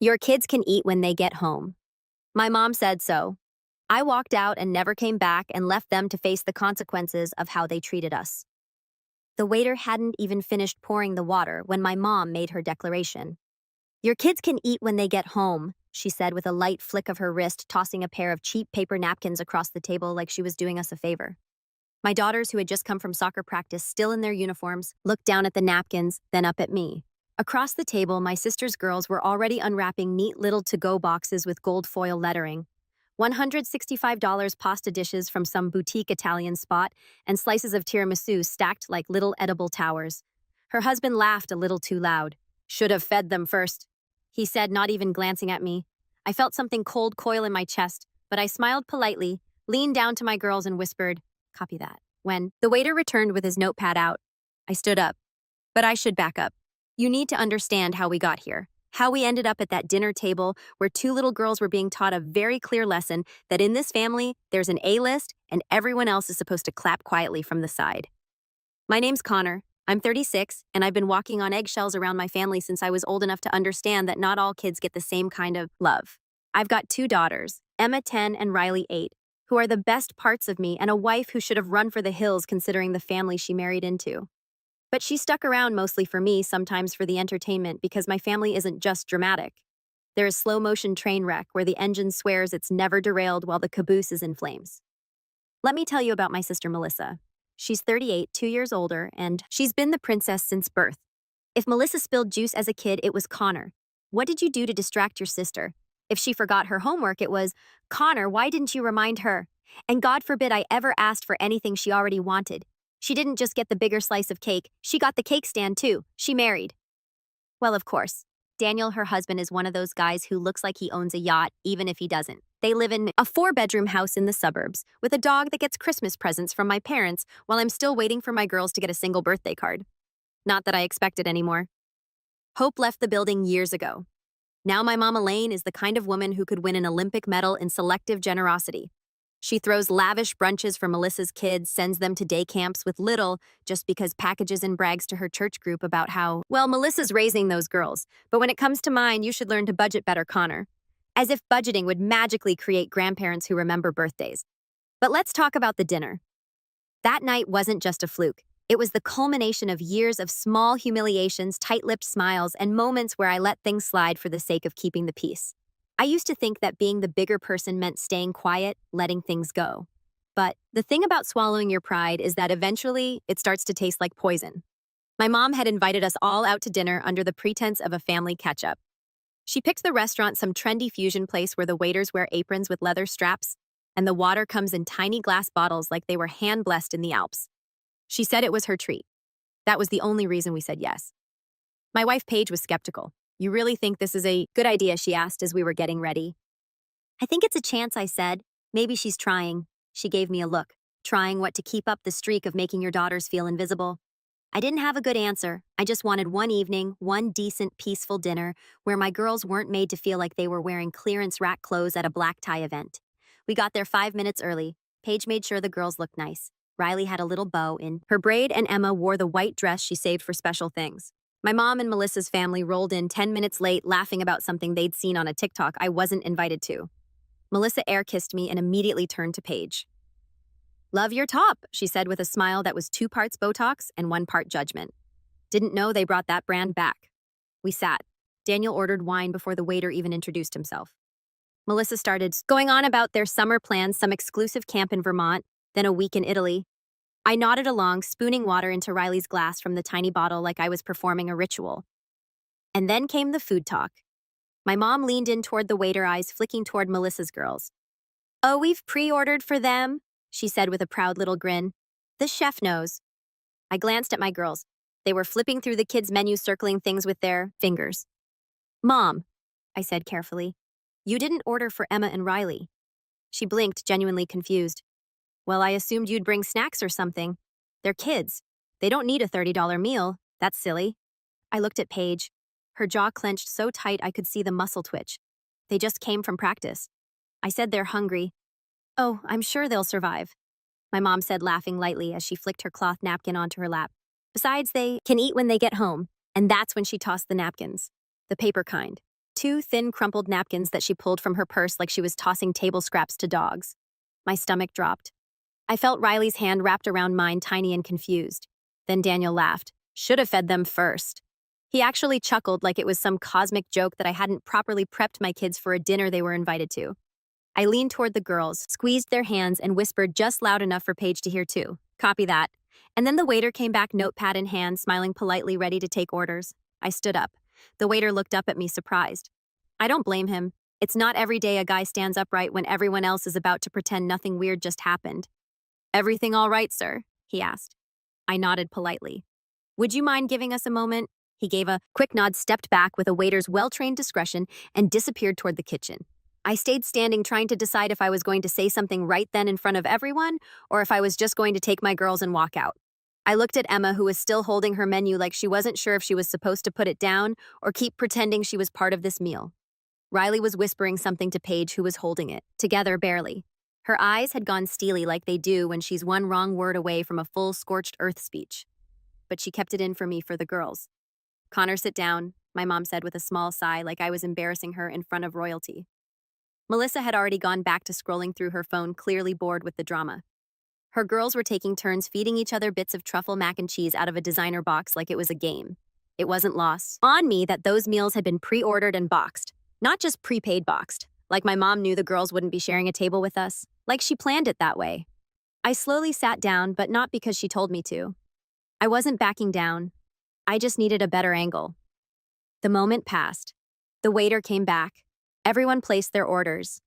Your kids can eat when they get home. My mom said so. I walked out and never came back and left them to face the consequences of how they treated us. The waiter hadn't even finished pouring the water when my mom made her declaration. Your kids can eat when they get home, she said with a light flick of her wrist, tossing a pair of cheap paper napkins across the table like she was doing us a favor. My daughters, who had just come from soccer practice, still in their uniforms, looked down at the napkins, then up at me. Across the table, my sister's girls were already unwrapping neat little to-go boxes with gold foil lettering. $165 pasta dishes from some boutique Italian spot, and slices of tiramisu stacked like little edible towers. Her husband laughed a little too loud. Should have fed them first, he said, not even glancing at me. I felt something cold coil in my chest, but I smiled politely, leaned down to my girls and whispered, "Copy that." When the waiter returned with his notepad out, I stood up. But I should back up. You need to understand how we got here. How we ended up at that dinner table where two little girls were being taught a very clear lesson that in this family, there's an A-list and everyone else is supposed to clap quietly from the side. My name's Connor. I'm 36, and I've been walking on eggshells around my family since I was old enough to understand that not all kids get the same kind of love. I've got two daughters, Emma 10 and Riley 8, who are the best parts of me, and a wife who should have run for the hills considering the family she married into. But she stuck around mostly for me, sometimes for the entertainment, because my family isn't just dramatic. There is slow-motion train wreck where the engine swears it's never derailed while the caboose is in flames. Let me tell you about my sister Melissa. She's 38, 2 years older, and she's been the princess since birth. If Melissa spilled juice as a kid, it was Connor. What did you do to distract your sister? If she forgot her homework, it was, Connor, why didn't you remind her? And God forbid I ever asked for anything she already wanted. She didn't just get the bigger slice of cake, she got the cake stand too. She married. Well, of course. Daniel, her husband, is one of those guys who looks like he owns a yacht, even if he doesn't. They live in a 4-bedroom house in the suburbs, with a dog that gets Christmas presents from my parents while I'm still waiting for my girls to get a single birthday card. Not that I expect it anymore. Hope left the building years ago. Now my mom Elaine is the kind of woman who could win an Olympic medal in selective generosity. She throws lavish brunches for Melissa's kids, sends them to day camps with little, just because packages and brags to her church group about how, well, Melissa's raising those girls, but when it comes to mine, you should learn to budget better, Connor. As if budgeting would magically create grandparents who remember birthdays. But let's talk about the dinner. That night wasn't just a fluke. It was the culmination of years of small humiliations, tight-lipped smiles, and moments where I let things slide for the sake of keeping the peace. I used to think that being the bigger person meant staying quiet, letting things go. But the thing about swallowing your pride is that eventually it starts to taste like poison. My mom had invited us all out to dinner under the pretense of a family catch-up. She picked the restaurant, some trendy fusion place where the waiters wear aprons with leather straps, and the water comes in tiny glass bottles like they were hand-blessed in the Alps. She said it was her treat. That was the only reason we said yes. My wife Paige was skeptical. You really think this is a good idea, she asked as we were getting ready. I think it's a chance, I said. Maybe she's trying. She gave me a look. Trying what, to keep up the streak of making your daughters feel invisible? I didn't have a good answer. I just wanted one evening, one decent, peaceful dinner where my girls weren't made to feel like they were wearing clearance rack clothes at a black tie event. We got there 5 minutes early. Paige made sure the girls looked nice. Riley had a little bow in her braid, and Emma wore the white dress she saved for special things. My mom and Melissa's family rolled in 10 minutes late, laughing about something they'd seen on a TikTok I wasn't invited to. Melissa air-kissed me and immediately turned to Paige. Love your top, she said with a smile that was 2 parts Botox and 1 part judgment. Didn't know they brought that brand back. We sat. Daniel ordered wine before the waiter even introduced himself. Melissa started going on about their summer plans, some exclusive camp in Vermont, then a week in Italy. I nodded along, spooning water into Riley's glass from the tiny bottle like I was performing a ritual. And then came the food talk. My mom leaned in toward the waiter, eyes flicking toward Melissa's girls. Oh, we've pre-ordered for them, she said with a proud little grin. The chef knows. I glanced at my girls. They were flipping through the kids' menu, circling things with their fingers. Mom, I said carefully, you didn't order for Emma and Riley. She blinked, genuinely confused. Well, I assumed you'd bring snacks or something. They're kids. They don't need a $30 meal. That's silly. I looked at Paige. Her jaw clenched so tight I could see the muscle twitch. They just came from practice. I said they're hungry. Oh, I'm sure they'll survive, my mom said, laughing lightly as she flicked her cloth napkin onto her lap. Besides, they can eat when they get home, and that's when she tossed the napkins. The paper kind. 2 thin, crumpled napkins that she pulled from her purse like she was tossing table scraps to dogs. My stomach dropped. I felt Riley's hand wrapped around mine, tiny and confused. Then Daniel laughed. Should have fed them first. He actually chuckled like it was some cosmic joke that I hadn't properly prepped my kids for a dinner they were invited to. I leaned toward the girls, squeezed their hands, and whispered just loud enough for Paige to hear too. Copy that. And then the waiter came back, notepad in hand, smiling politely, ready to take orders. I stood up. The waiter looked up at me, surprised. I don't blame him. It's not every day a guy stands upright when everyone else is about to pretend nothing weird just happened. Everything all right, sir? He asked. I nodded politely. Would you mind giving us a moment? He gave a quick nod, stepped back with a waiter's well-trained discretion, and disappeared toward the kitchen. I stayed standing, trying to decide if I was going to say something right then in front of everyone, or if I was just going to take my girls and walk out. I looked at Emma, who was still holding her menu like she wasn't sure if she was supposed to put it down or keep pretending she was part of this meal. Riley was whispering something to Paige, who was holding it, together barely. Her eyes had gone steely like they do when she's one wrong word away from a full scorched earth speech. But she kept it in for me, for the girls. Connor, sit down, my mom said with a small sigh, like I was embarrassing her in front of royalty. Melissa had already gone back to scrolling through her phone, clearly bored with the drama. Her girls were taking turns feeding each other bits of truffle mac and cheese out of a designer box like it was a game. It wasn't lost on me that those meals had been pre-ordered and boxed, not just prepaid boxed, like my mom knew the girls wouldn't be sharing a table with us, like she planned it that way. I slowly sat down, but not because she told me to. I wasn't backing down. I just needed a better angle. The moment passed. The waiter came back. Everyone placed their orders.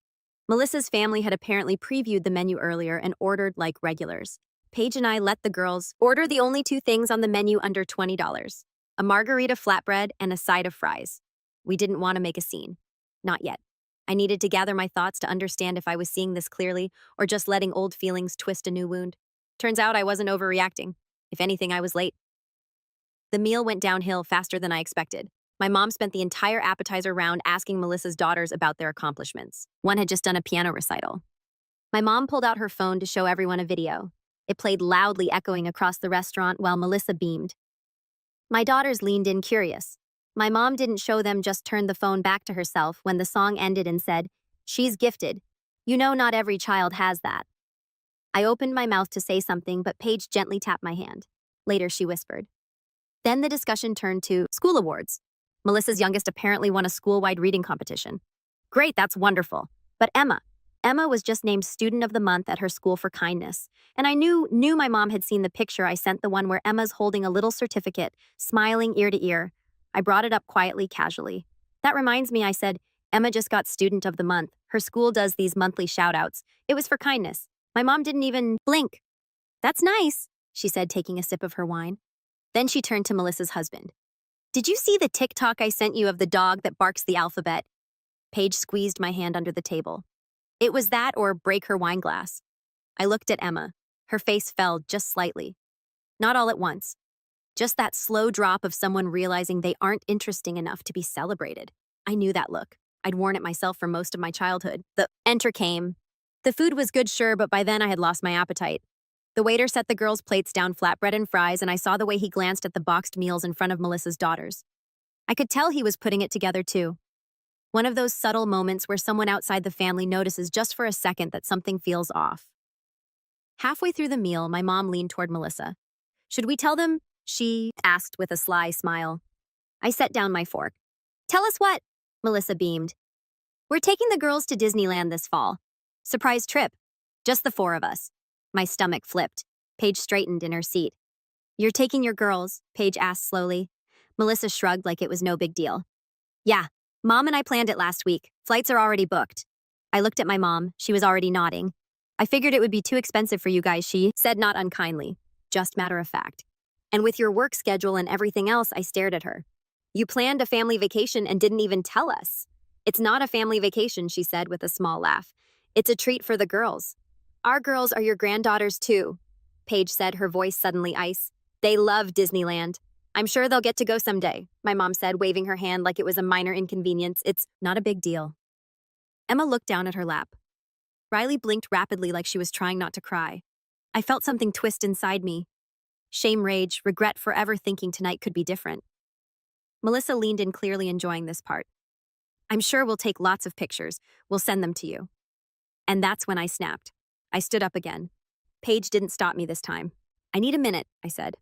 Melissa's family had apparently previewed the menu earlier and ordered like regulars. Paige and I let the girls order the only 2 things on the menu under $20, a margarita flatbread and a side of fries. We didn't want to make a scene. Not yet. I needed to gather my thoughts to understand if I was seeing this clearly or just letting old feelings twist a new wound. Turns out I wasn't overreacting. If anything, I was late. The meal went downhill faster than I expected. My mom spent the entire appetizer round asking Melissa's daughters about their accomplishments. One had just done a piano recital. My mom pulled out her phone to show everyone a video. It played loudly, echoing across the restaurant while Melissa beamed. My daughters leaned in, curious. My mom didn't show them, just turned the phone back to herself when the song ended and said, "She's gifted. You know, not every child has that." I opened my mouth to say something, but Paige gently tapped my hand. Later, she whispered. Then the discussion turned to school awards. Melissa's youngest apparently won a school-wide reading competition. Great, that's wonderful. But Emma was just named Student of the Month at her school for kindness. And I knew my mom had seen the picture I sent, the one where Emma's holding a little certificate, smiling ear to ear. I brought it up quietly, casually. That reminds me, I said, Emma just got Student of the Month. Her school does these monthly shout-outs. It was for kindness. My mom didn't even blink. That's nice, she said, taking a sip of her wine. Then she turned to Melissa's husband. Did you see the TikTok I sent you of the dog that barks the alphabet? Paige squeezed my hand under the table. It was that or break her wine glass. I looked at Emma. Her face fell just slightly. Not all at once. Just that slow drop of someone realizing they aren't interesting enough to be celebrated. I knew that look. I'd worn it myself for most of my childhood. The enter came. The food was good, sure, but by then I had lost my appetite. The waiter set the girls' plates down, flatbread and fries, and I saw the way he glanced at the boxed meals in front of Melissa's daughters. I could tell he was putting it together too. One of those subtle moments where someone outside the family notices just for a second that something feels off. Halfway through the meal, my mom leaned toward Melissa. Should we tell them? She asked with a sly smile. I set down my fork. Tell us what? Melissa beamed. We're taking the girls to Disneyland this fall. Surprise trip. Just the 4 of us. My stomach flipped. Paige straightened in her seat. You're taking your girls? Paige asked slowly. Melissa shrugged like it was no big deal. Yeah, Mom and I planned it last week. Flights are already booked. I looked at my mom. She was already nodding. I figured it would be too expensive for you guys, she said, not unkindly, just matter of fact. And with your work schedule and everything else, I stared at her. You planned a family vacation and didn't even tell us. It's not a family vacation, she said with a small laugh. It's a treat for the girls. Our girls are your granddaughters too, Paige said, her voice suddenly ice. They love Disneyland. I'm sure they'll get to go someday, my mom said, waving her hand like it was a minor inconvenience. It's not a big deal. Emma looked down at her lap. Riley blinked rapidly like she was trying not to cry. I felt something twist inside me. Shame, rage, regret, forever thinking tonight could be different. Melissa leaned in, clearly enjoying this part. I'm sure we'll take lots of pictures. We'll send them to you. And that's when I snapped. I stood up again. Paige didn't stop me this time. I need a minute, I said.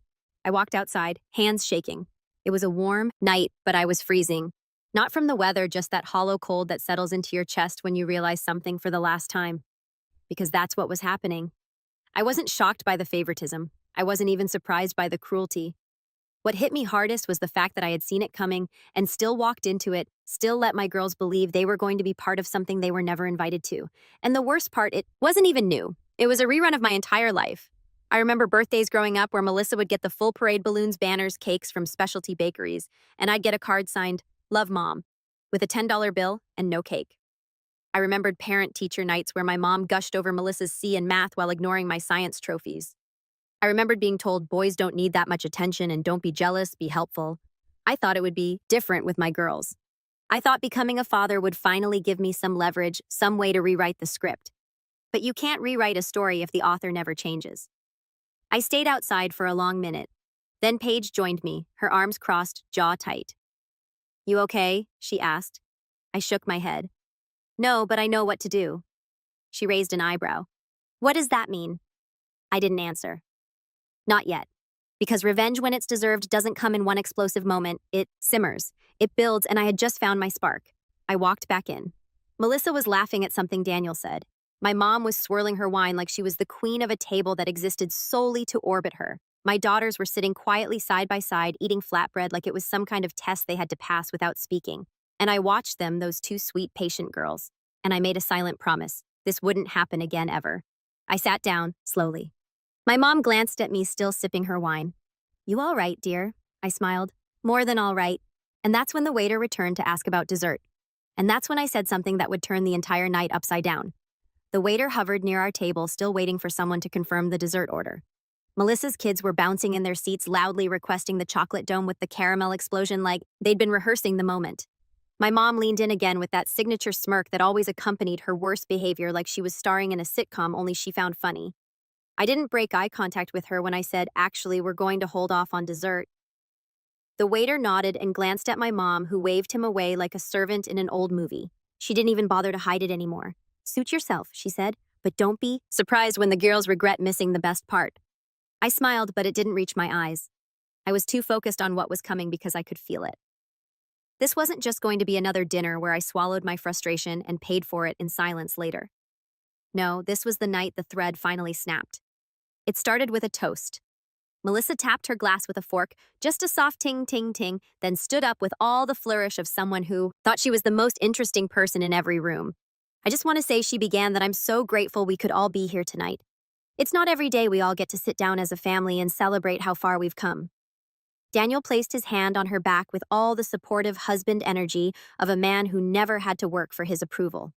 I walked outside, hands shaking. It was a warm night, but I was freezing. Not from the weather, just that hollow cold that settles into your chest when you realize something for the last time. Because that's what was happening. I wasn't shocked by the favoritism. I wasn't even surprised by the cruelty. What hit me hardest was the fact that I had seen it coming and still walked into it, still let my girls believe they were going to be part of something they were never invited to. And the worst part, it wasn't even new. It was a rerun of my entire life. I remember birthdays growing up where Melissa would get the full parade balloons, banners, cakes from specialty bakeries, and I'd get a card signed, Love Mom, with a $10 bill and no cake. I remembered parent-teacher nights where my mom gushed over Melissa's C in math while ignoring my science trophies. I remembered being told boys don't need that much attention and don't be jealous, be helpful. I thought it would be different with my girls. I thought becoming a father would finally give me some leverage, some way to rewrite the script. But you can't rewrite a story if the author never changes. I stayed outside for a long minute. Then Paige joined me, her arms crossed, jaw tight. You okay? She asked. I shook my head. No, but I know what to do. She raised an eyebrow. What does that mean? I didn't answer. Not yet. Because revenge when it's deserved doesn't come in one explosive moment. It simmers. It builds, and I had just found my spark. I walked back in. Melissa was laughing at something Daniel said. My mom was swirling her wine like she was the queen of a table that existed solely to orbit her. My daughters were sitting quietly side by side, eating flatbread like it was some kind of test they had to pass without speaking. And I watched them, those two sweet, patient girls. And I made a silent promise. This wouldn't happen again ever. I sat down, slowly. My mom glanced at me, still sipping her wine. You all right, dear? I smiled. More than all right. And that's when the waiter returned to ask about dessert. And that's when I said something that would turn the entire night upside down. The waiter hovered near our table, still waiting for someone to confirm the dessert order. Melissa's kids were bouncing in their seats, loudly requesting the chocolate dome with the caramel explosion like they'd been rehearsing the moment. My mom leaned in again with that signature smirk that always accompanied her worst behavior, like she was starring in a sitcom only she found funny. I didn't break eye contact with her when I said, actually, we're going to hold off on dessert. The waiter nodded and glanced at my mom, who waved him away like a servant in an old movie. She didn't even bother to hide it anymore. Suit yourself, she said, but don't be surprised when the girls regret missing the best part. I smiled, but it didn't reach my eyes. I was too focused on what was coming because I could feel it. This wasn't just going to be another dinner where I swallowed my frustration and paid for it in silence later. No, this was the night the thread finally snapped. It started with a toast. Melissa tapped her glass with a fork, just a soft ting, ting, ting, then stood up with all the flourish of someone who thought she was the most interesting person in every room. I just want to say she began that I'm so grateful we could all be here tonight. It's not every day we all get to sit down as a family and celebrate how far we've come. Daniel placed his hand on her back with all the supportive husband energy of a man who never had to work for his approval.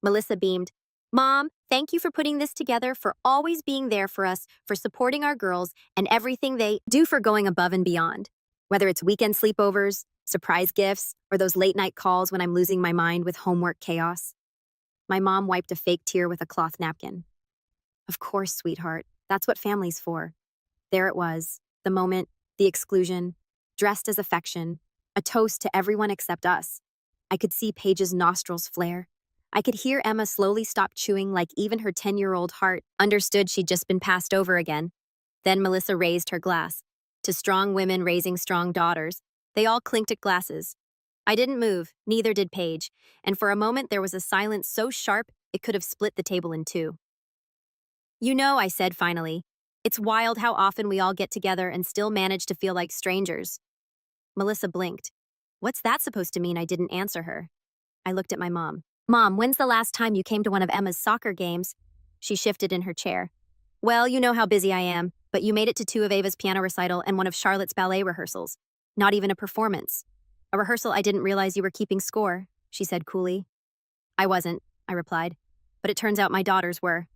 Melissa beamed. Mom, thank you for putting this together, for always being there for us, for supporting our girls, and everything they do for going above and beyond. Whether it's weekend sleepovers, surprise gifts, or those late-night calls when I'm losing my mind with homework chaos. My mom wiped a fake tear with a cloth napkin. Of course, sweetheart. That's what family's for. There it was, the moment, the exclusion, dressed as affection, a toast to everyone except us. I could see Paige's nostrils flare. I could hear Emma slowly stop chewing, like even her 10-year-old heart understood she'd just been passed over again. Then Melissa raised her glass. To strong women raising strong daughters, they all clinked at glasses. I didn't move, neither did Paige, and for a moment there was a silence so sharp it could have split the table in two. You know, I said finally, it's wild how often we all get together and still manage to feel like strangers. Melissa blinked. What's that supposed to mean? I didn't answer her. I looked at my mom. Mom, when's the last time you came to one of Emma's soccer games? She shifted in her chair. Well, you know how busy I am, but you made it to 2 of Ava's piano recital and 1 of Charlotte's ballet rehearsals. Not even a performance. A rehearsal I didn't realize you were keeping score, she said coolly. I wasn't, I replied, but it turns out my daughters were.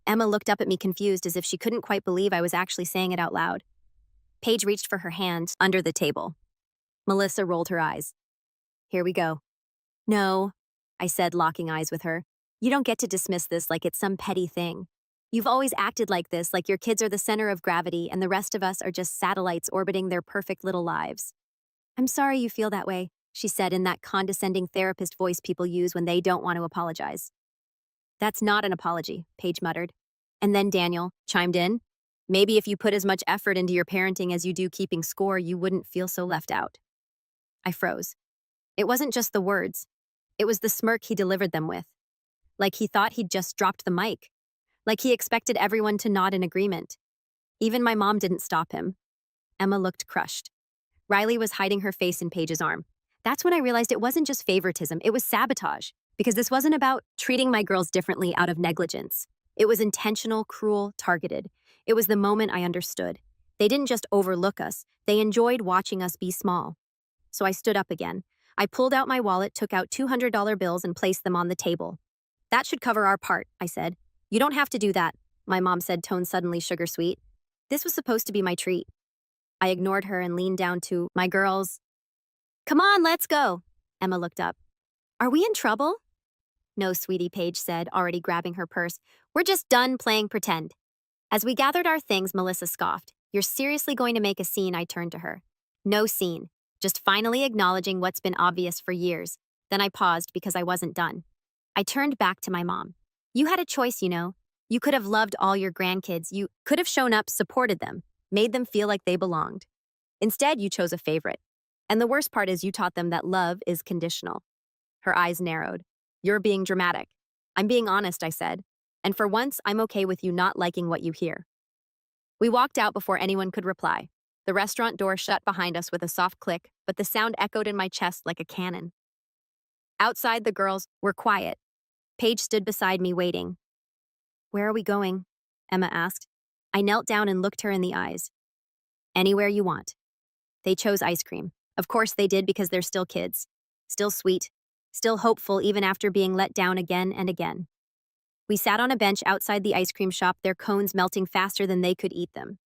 Emma looked up at me confused as if she couldn't quite believe I was actually saying it out loud. Paige reached for her hand under the table. Melissa rolled her eyes. Here we go. No, I said, locking eyes with her. You don't get to dismiss this like it's some petty thing. You've always acted like this, like your kids are the center of gravity and the rest of us are just satellites orbiting their perfect little lives. I'm sorry you feel that way, she said in that condescending therapist voice people use when they don't want to apologize. That's not an apology, Paige muttered. And then Daniel chimed in. Maybe if you put as much effort into your parenting as you do keeping score, you wouldn't feel so left out. I froze. It wasn't just the words. It was the smirk he delivered them with. Like he thought he'd just dropped the mic. Like he expected everyone to nod in agreement. Even my mom didn't stop him. Emma looked crushed. Riley was hiding her face in Paige's arm. That's when I realized it wasn't just favoritism, it was sabotage. Because this wasn't about treating my girls differently out of negligence. It was intentional, cruel, targeted. It was the moment I understood. They didn't just overlook us, they enjoyed watching us be small. So I stood up again. I pulled out my wallet, took out $200 bills, and placed them on the table. That should cover our part, I said. You don't have to do that, my mom said, tone suddenly sugar-sweet. This was supposed to be my treat. I ignored her and leaned down to my girls. Come on, let's go. Emma looked up. Are we in trouble? No, sweetie, Paige said, already grabbing her purse. We're just done playing pretend. As we gathered our things, Melissa scoffed. You're seriously going to make a scene? I turned to her. No scene. Just finally acknowledging what's been obvious for years. Then I paused because I wasn't done. I turned back to my mom. You had a choice, you know. You could have loved all your grandkids. You could have shown up, supported them, made them feel like they belonged. Instead, you chose a favorite. And the worst part is you taught them that love is conditional. Her eyes narrowed. You're being dramatic. I'm being honest, I said. And for once, I'm okay with you not liking what you hear. We walked out before anyone could reply. The restaurant door shut behind us with a soft click, but the sound echoed in my chest like a cannon. Outside, the girls were quiet. Paige stood beside me, waiting. Where are we going? Emma asked. I knelt down and looked her in the eyes. Anywhere you want. They chose ice cream. Of course they did, because they're still kids. Still sweet. Still hopeful even after being let down again and again. We sat on a bench outside the ice cream shop, their cones melting faster than they could eat them.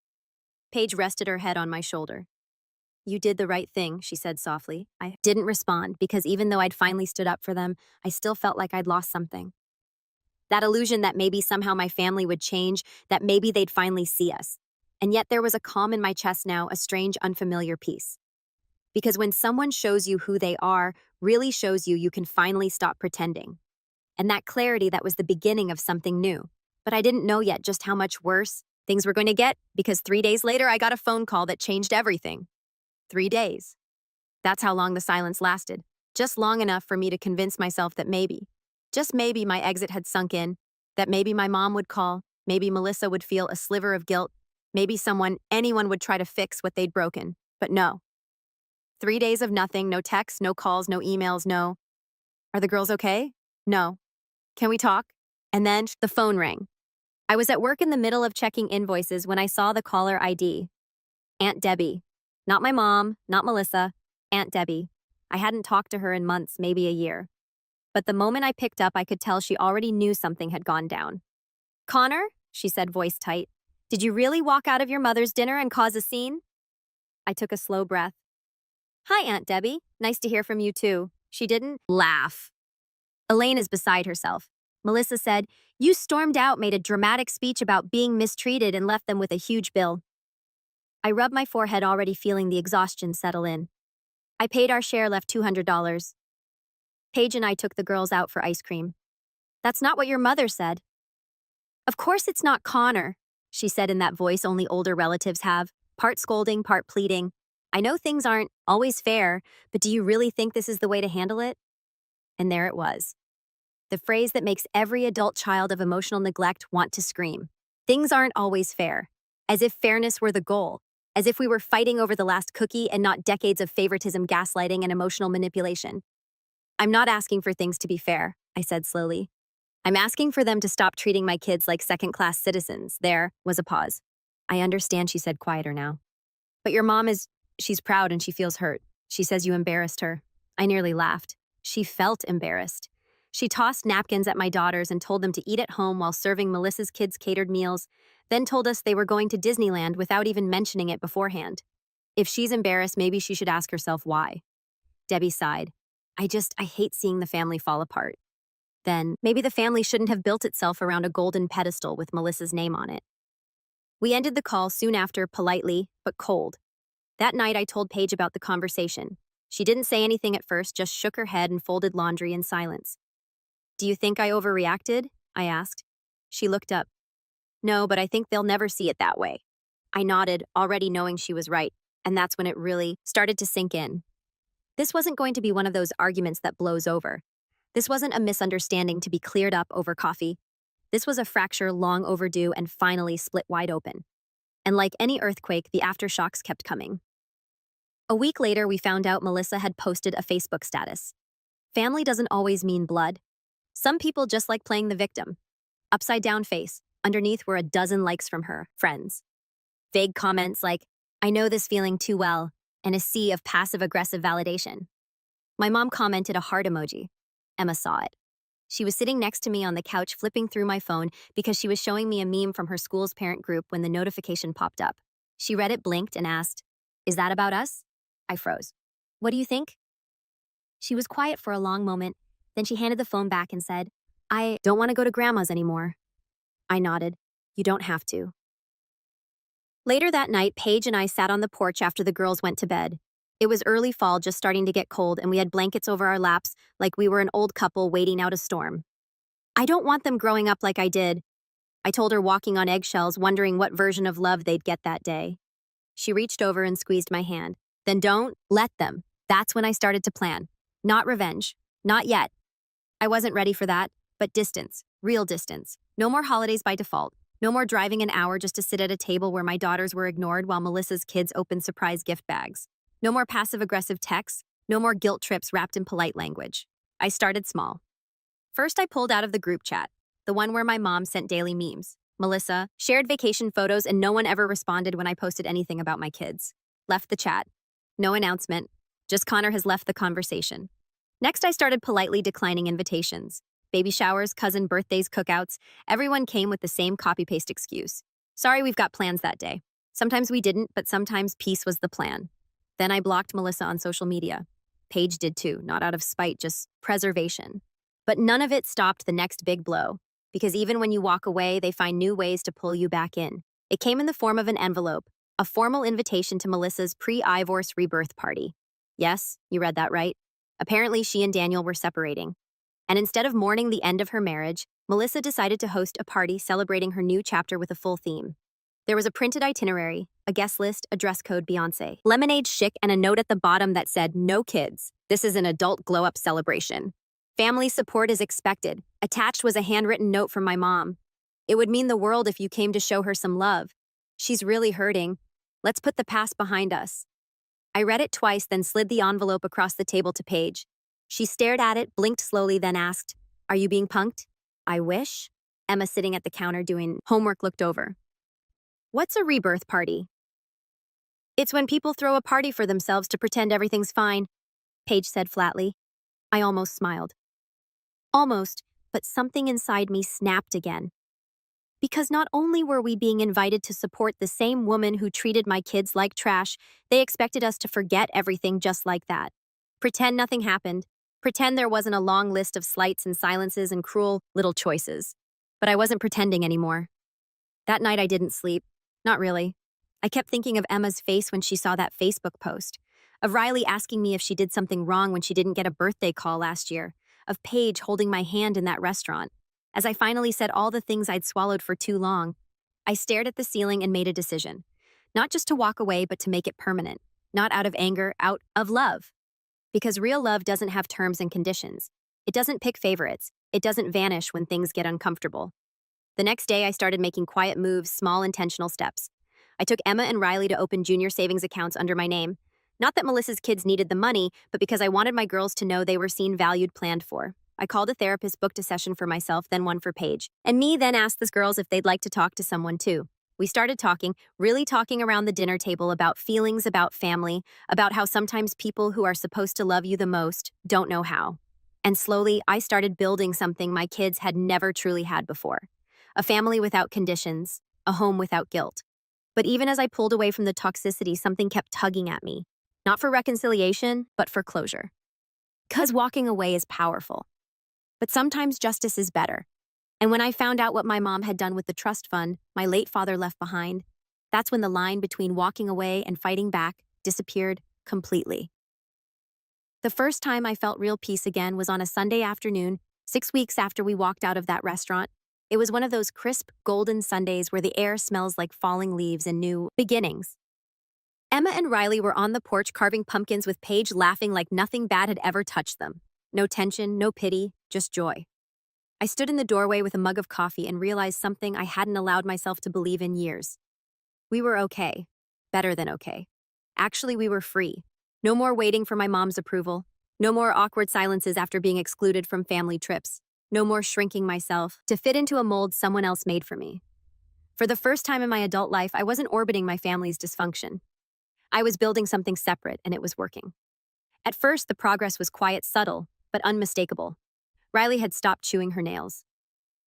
Paige rested her head on my shoulder. You did the right thing, she said softly. I didn't respond because even though I'd finally stood up for them, I still felt like I'd lost something. That illusion that maybe somehow my family would change, that maybe they'd finally see us. And yet there was a calm in my chest now, a strange, unfamiliar peace. Because when someone shows you who they are, really shows you, you can finally stop pretending. And that clarity, that was the beginning of something new. But I didn't know yet just how much worse things were going to get, because 3 days later I got a phone call that changed everything. 3 days. That's how long the silence lasted. Just long enough for me to convince myself that maybe, just maybe, my exit had sunk in, that maybe my mom would call, maybe Melissa would feel a sliver of guilt, maybe anyone would try to fix what they'd broken. But no. 3 days of nothing, no texts, no calls, no emails, no. Are the girls okay? No. Can we talk? And then the phone rang. I was at work in the middle of checking invoices when I saw the caller ID. Aunt Debbie. Not my mom, not Melissa. Aunt Debbie. I hadn't talked to her in months, maybe a year. But the moment I picked up, I could tell she already knew something had gone down. Connor, she said, voice tight, did you really walk out of your mother's dinner and cause a scene? I took a slow breath. Hi, Aunt Debbie. Nice to hear from you, too. She didn't laugh. Elaine is beside herself. Melissa said, you stormed out, made a dramatic speech about being mistreated, and left them with a huge bill. I rubbed my forehead, already feeling the exhaustion settle in. I paid our share, left $200. Paige and I took the girls out for ice cream. That's not what your mother said. Of course it's not, Connor, she said in that voice only older relatives have, part scolding, part pleading. I know things aren't always fair, but do you really think this is the way to handle it? And there it was. The phrase that makes every adult child of emotional neglect want to scream. Things aren't always fair. As if fairness were the goal. As if we were fighting over the last cookie and not decades of favoritism, gaslighting, and emotional manipulation. I'm not asking for things to be fair, I said slowly. I'm asking for them to stop treating my kids like second-class citizens. There was a pause. I understand, she said, quieter now. But your mom she's proud and she feels hurt. She says you embarrassed her. I nearly laughed. She felt embarrassed. She tossed napkins at my daughters and told them to eat at home while serving Melissa's kids catered meals, then told us they were going to Disneyland without even mentioning it beforehand. If she's embarrassed, maybe she should ask herself why. Debbie sighed. I hate seeing the family fall apart. Then, maybe the family shouldn't have built itself around a golden pedestal with Melissa's name on it. We ended the call soon after, politely, but cold. That night I told Paige about the conversation. She didn't say anything at first, just shook her head and folded laundry in silence. Do you think I overreacted? I asked. She looked up. No, but I think they'll never see it that way. I nodded, already knowing she was right, and that's when it really started to sink in. This wasn't going to be one of those arguments that blows over. This wasn't a misunderstanding to be cleared up over coffee. This was a fracture long overdue and finally split wide open. And like any earthquake, the aftershocks kept coming. A week later, we found out Melissa had posted a Facebook status. Family doesn't always mean blood. Some people just like playing the victim. Upside down face. Underneath were a dozen likes from her friends. Vague comments like, I know this feeling too well, and a sea of passive-aggressive validation. My mom commented a heart emoji. Emma saw it. She was sitting next to me on the couch flipping through my phone because she was showing me a meme from her school's parent group when the notification popped up. She read it, blinked, and asked, Is that about us? I froze. What do you think? She was quiet for a long moment, then she handed the phone back and said, I don't want to go to Grandma's anymore. I nodded. You don't have to. Later that night, Paige and I sat on the porch after the girls went to bed. It was early fall, just starting to get cold, and we had blankets over our laps like we were an old couple waiting out a storm. I don't want them growing up like I did, I told her, walking on eggshells, wondering what version of love they'd get that day. She reached over and squeezed my hand. Then don't let them. That's when I started to plan. Not revenge. Not yet. I wasn't ready for that, but distance. Real distance. No more holidays by default. No more driving an hour just to sit at a table where my daughters were ignored while Melissa's kids opened surprise gift bags. No more passive-aggressive texts. No more guilt trips wrapped in polite language. I started small. First, I pulled out of the group chat, the one where my mom sent daily memes. Melissa shared vacation photos, and no one ever responded when I posted anything about my kids. Left the chat. No announcement. Just Connor has left the conversation. Next, I started politely declining invitations. Baby showers, cousin birthdays, cookouts. Everyone came with the same copy-paste excuse. Sorry, we've got plans that day. Sometimes we didn't, but sometimes peace was the plan. Then I blocked Melissa on social media. Paige did too, not out of spite, just preservation. But none of it stopped the next big blow, because even when you walk away, they find new ways to pull you back in. It came in the form of an envelope, a formal invitation to Melissa's pre-divorce rebirth party. Yes, you read that right. Apparently, she and Daniel were separating. And instead of mourning the end of her marriage, Melissa decided to host a party celebrating her new chapter with a full theme. There was a printed itinerary, a guest list, a dress code Beyoncé, lemonade chic, and a note at the bottom that said, No kids. This is an adult glow-up celebration. Family support is expected. Attached was a handwritten note from my mom. It would mean the world if you came to show her some love. She's really hurting. Let's put the past behind us. I read it twice, then slid the envelope across the table to Paige. She stared at it, blinked slowly, then asked, Are you being punked? I wish. Emma, sitting at the counter doing homework, looked over. What's a rebirth party? It's when people throw a party for themselves to pretend everything's fine, Paige said flatly. I almost smiled. Almost, but something inside me snapped again. Because not only were we being invited to support the same woman who treated my kids like trash, they expected us to forget everything just like that. Pretend nothing happened. Pretend there wasn't a long list of slights and silences and cruel little choices. But I wasn't pretending anymore. That night I didn't sleep. Not really. I kept thinking of Emma's face when she saw that Facebook post, of Riley asking me if she did something wrong when she didn't get a birthday call last year, of Paige holding my hand in that restaurant. As I finally said all the things I'd swallowed for too long, I stared at the ceiling and made a decision. Not just to walk away, but to make it permanent. Not out of anger, out of love. Because real love doesn't have terms and conditions. It doesn't pick favorites. It doesn't vanish when things get uncomfortable. The next day, I started making quiet moves, small intentional steps. I took Emma and Riley to open junior savings accounts under my name. Not that Melissa's kids needed the money, but because I wanted my girls to know they were seen, valued, planned for. I called a therapist, booked a session for myself, then one for Paige. And me then asked the girls if they'd like to talk to someone too. We started talking, really talking around the dinner table about feelings, about family, about how sometimes people who are supposed to love you the most don't know how. And slowly, I started building something my kids had never truly had before. A family without conditions, a home without guilt. But even as I pulled away from the toxicity, something kept tugging at me. Not for reconciliation, but for closure. 'Cause walking away is powerful. But sometimes justice is better. And when I found out what my mom had done with the trust fund my late father left behind, that's when the line between walking away and fighting back disappeared completely. The first time I felt real peace again was on a Sunday afternoon, 6 weeks after we walked out of that restaurant. It was one of those crisp, golden Sundays where the air smells like falling leaves and new beginnings. Emma and Riley were on the porch carving pumpkins with Paige laughing like nothing bad had ever touched them. No tension, no pity, just joy. I stood in the doorway with a mug of coffee and realized something I hadn't allowed myself to believe in years. We were okay. Better than okay. Actually, we were free. No more waiting for my mom's approval. No more awkward silences after being excluded from family trips. No more shrinking myself to fit into a mold someone else made for me. For the first time in my adult life, I wasn't orbiting my family's dysfunction. I was building something separate, and it was working. At first, the progress was quiet, subtle, but unmistakable. Riley had stopped chewing her nails.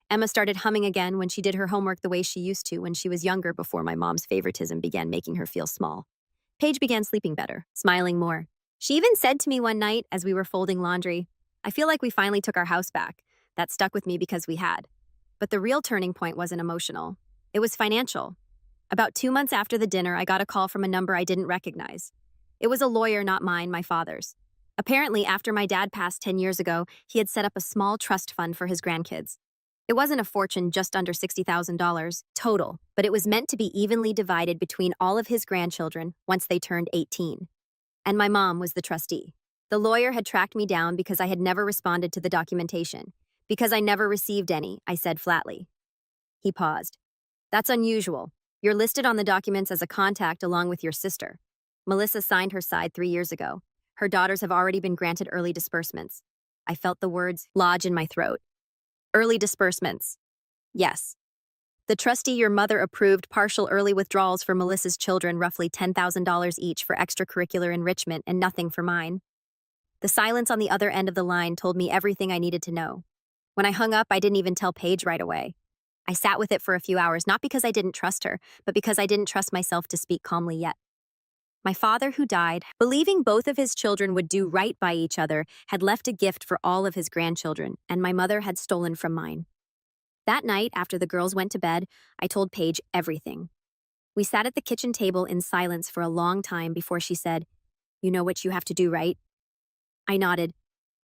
Emma started humming again when she did her homework the way she used to when she was younger before my mom's favoritism began making her feel small. Paige began sleeping better, smiling more. She even said to me one night as we were folding laundry, "I feel like we finally took our house back." That stuck with me because we had. But the real turning point wasn't emotional. It was financial. About 2 months after the dinner, I got a call from a number I didn't recognize. It was a lawyer, not mine, my father's. Apparently, after my dad passed 10 years ago, he had set up a small trust fund for his grandkids. It wasn't a fortune, just under $60,000 total, but it was meant to be evenly divided between all of his grandchildren once they turned 18. And my mom was the trustee. The lawyer had tracked me down because I had never responded to the documentation. Because I never received any, I said flatly. He paused. "That's unusual. You're listed on the documents as a contact along with your sister. Melissa signed her side 3 years ago. Her daughters have already been granted early disbursements." I felt the words lodge in my throat. Early disbursements. Yes. The trustee your mother approved partial early withdrawals for Melissa's children, roughly $10,000 each for extracurricular enrichment and nothing for mine. The silence on the other end of the line told me everything I needed to know. When I hung up, I didn't even tell Paige right away. I sat with it for a few hours, not because I didn't trust her, but because I didn't trust myself to speak calmly yet. My father, who died, believing both of his children would do right by each other, had left a gift for all of his grandchildren, and my mother had stolen from mine. That night, after the girls went to bed, I told Paige everything. We sat at the kitchen table in silence for a long time before she said, "You know what you have to do, right?" I nodded.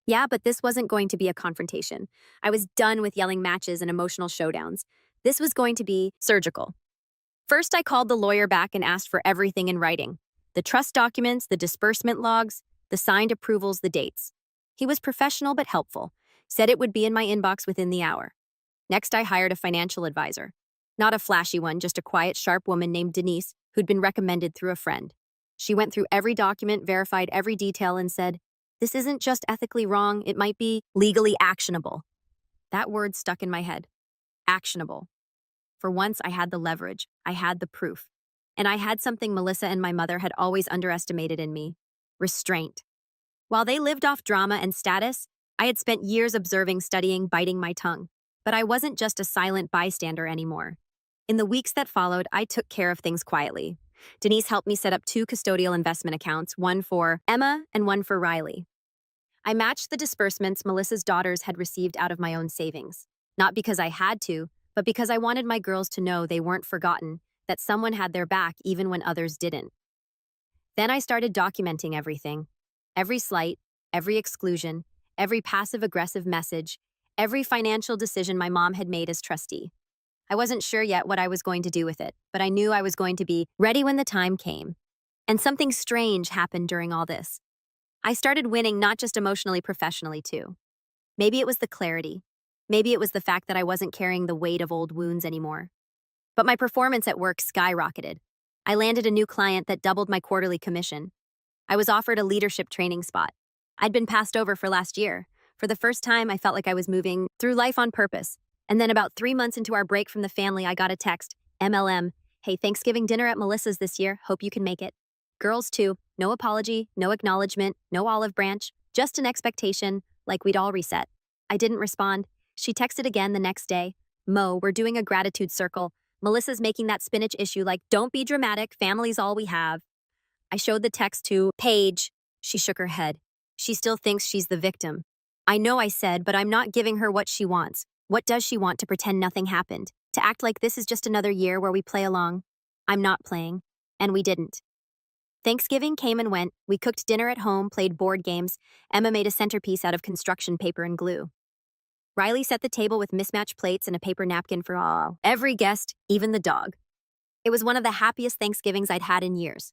Yeah, but this wasn't going to be a confrontation. I was done with yelling matches and emotional showdowns. This was going to be surgical. First, I called the lawyer back and asked for everything in writing. The trust documents, the disbursement logs, the signed approvals, the dates. He was professional but helpful, said it would be in my inbox within the hour. Next, I hired a financial advisor. Not a flashy one, just a quiet, sharp woman named Denise, who'd been recommended through a friend. She went through every document, verified every detail, and said, "This isn't just ethically wrong, it might be legally actionable." That word stuck in my head. Actionable. For once, I had the leverage. I had the proof. And I had something Melissa and my mother had always underestimated in me: restraint. While they lived off drama and status, I had spent years observing, studying, biting my tongue. But I wasn't just a silent bystander anymore. In the weeks that followed, I took care of things quietly. Denise helped me set up 2 custodial investment accounts, one for Emma and one for Riley. I matched the disbursements Melissa's daughters had received out of my own savings. Not because I had to, but because I wanted my girls to know they weren't forgotten, that someone had their back even when others didn't. Then I started documenting everything. Every slight, every exclusion, every passive-aggressive message, every financial decision my mom had made as trustee. I wasn't sure yet what I was going to do with it, but I knew I was going to be ready when the time came. And something strange happened during all this. I started winning, not just emotionally, professionally too. Maybe it was the clarity. Maybe it was the fact that I wasn't carrying the weight of old wounds anymore. But my performance at work skyrocketed. I landed a new client that doubled my quarterly commission. I was offered a leadership training spot. I'd been passed over for last year. For the first time, I felt like I was moving through life on purpose. And then about 3 months into our break from the family, I got a text, MLM, "Hey, Thanksgiving dinner at Melissa's this year. Hope you can make it." Girls too. No apology, no acknowledgement, no olive branch, just an expectation, like we'd all reset. I didn't respond. She texted again the next day. "Mo, we're doing a gratitude circle. Melissa's making that spinach issue like, don't be dramatic, family's all we have." I showed the text to Paige. She shook her head. She still thinks she's the victim. I know I said, but I'm not giving her what she wants. What does she want? To pretend nothing happened? To act like this is just another year where we play along? I'm not playing. And we didn't. Thanksgiving came and went. We cooked dinner at home, played board games. Emma made a centerpiece out of construction paper and glue. Riley set the table with mismatched plates and a paper napkin for all. Every guest, even the dog. It was one of the happiest Thanksgivings I'd had in years.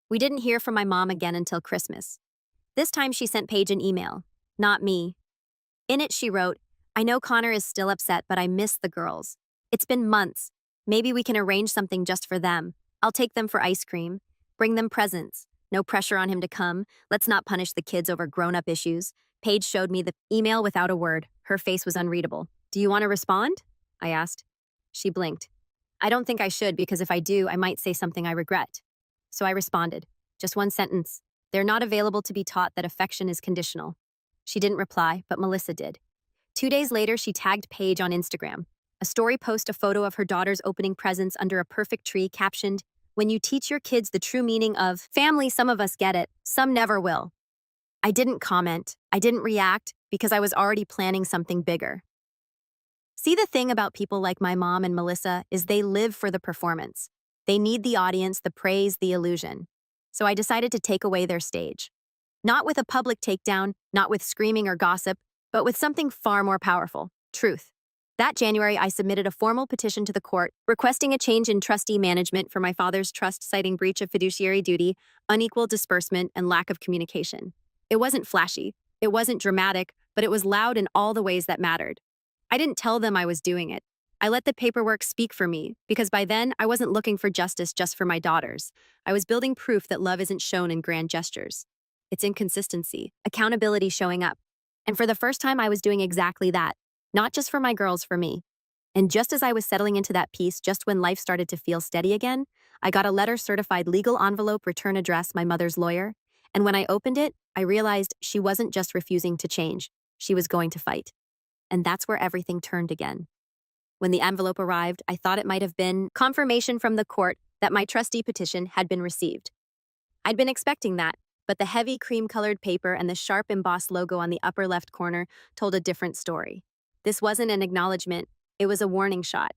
We didn't hear from my mom again until Christmas. This time she sent Paige an email. Not me. In it she wrote, "I know Connor is still upset, but I miss the girls. It's been months. Maybe we can arrange something just for them. I'll take them for ice cream. Bring them presents. No pressure on him to come. Let's not punish the kids over grown-up issues." Paige showed me the email without a word. Her face was unreadable. "Do you want to respond?" I asked. She blinked. "I don't think I should, because if I do, I might say something I regret." So I responded. Just one sentence. "They're not available to be taught that affection is conditional." She didn't reply, but Melissa did. 2 days later, she tagged Paige on Instagram. A story post a photo of her daughters opening presents under a perfect tree captioned, "When you teach your kids the true meaning of family, some of us get it, some never will." I didn't comment. I didn't react because I was already planning something bigger. See, the thing about people like my mom and Melissa is they live for the performance. They need the audience, the praise, the illusion. So I decided to take away their stage. Not with a public takedown, not with screaming or gossip, but with something far more powerful: truth. That January, I submitted a formal petition to the court requesting a change in trustee management for my father's trust, citing breach of fiduciary duty, unequal disbursement, and lack of communication. It wasn't flashy, it wasn't dramatic, but it was loud in all the ways that mattered. I didn't tell them I was doing it. I let the paperwork speak for me, because by then I wasn't looking for justice just for my daughters. I was building proof that love isn't shown in grand gestures. It's inconsistency, accountability showing up. And for the first time, I was doing exactly that. Not just for my girls, for me. And just as I was settling into that peace, just when life started to feel steady again, I got a letter certified legal envelope return address, my mother's lawyer. And when I opened it, I realized she wasn't just refusing to change. She was going to fight. And that's where everything turned again. When the envelope arrived, I thought it might have been confirmation from the court that my trustee petition had been received. I'd been expecting that, but the heavy cream-colored paper and the sharp embossed logo on the upper left corner told a different story. This wasn't an acknowledgement, it was a warning shot.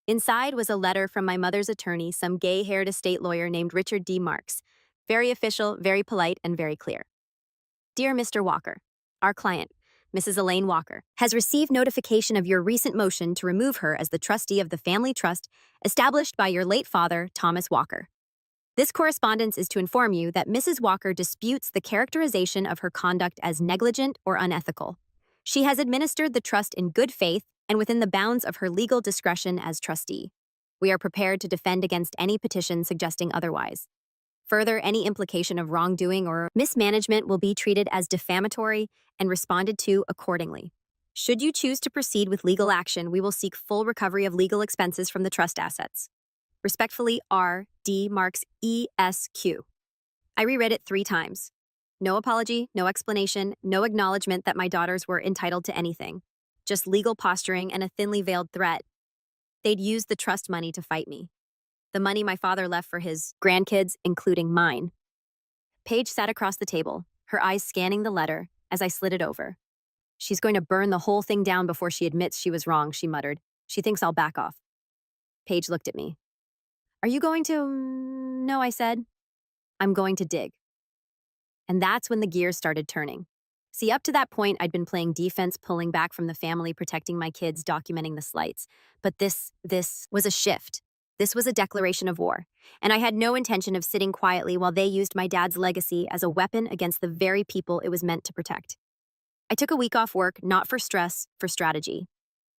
Inside was a letter from my mother's attorney, some gay-haired estate lawyer named Richard D. Marks. Very official, very polite, and very clear. "Dear Mr. Walker, our client, Mrs. Elaine Walker, has received notification of your recent motion to remove her as the trustee of the family trust established by your late father, Thomas Walker. This correspondence is to inform you that Mrs. Walker disputes the characterization of her conduct as negligent or unethical. She has administered the trust in good faith and within the bounds of her legal discretion as trustee. We are prepared to defend against any petition suggesting otherwise. Further, any implication of wrongdoing or mismanagement will be treated as defamatory and responded to accordingly. Should you choose to proceed with legal action, we will seek full recovery of legal expenses from the trust assets. Respectfully, R. D. Marks, ESQ." I reread it 3 times. No apology, no explanation, no acknowledgement that my daughters were entitled to anything. Just legal posturing and a thinly veiled threat. They'd used the trust money to fight me. The money my father left for his grandkids, including mine. Paige sat across the table, her eyes scanning the letter as I slid it over. "She's going to burn the whole thing down before she admits she was wrong," she muttered. "She thinks I'll back off." Paige looked at me. "Are you going to—" "No," I said. "I'm going to dig." And that's when the gears started turning. See, up to that point, I'd been playing defense, pulling back from the family, protecting my kids, documenting the slights. But this was a shift. This was a declaration of war, and I had no intention of sitting quietly while they used my dad's legacy as a weapon against the very people it was meant to protect. I took a week off work, not for stress, for strategy.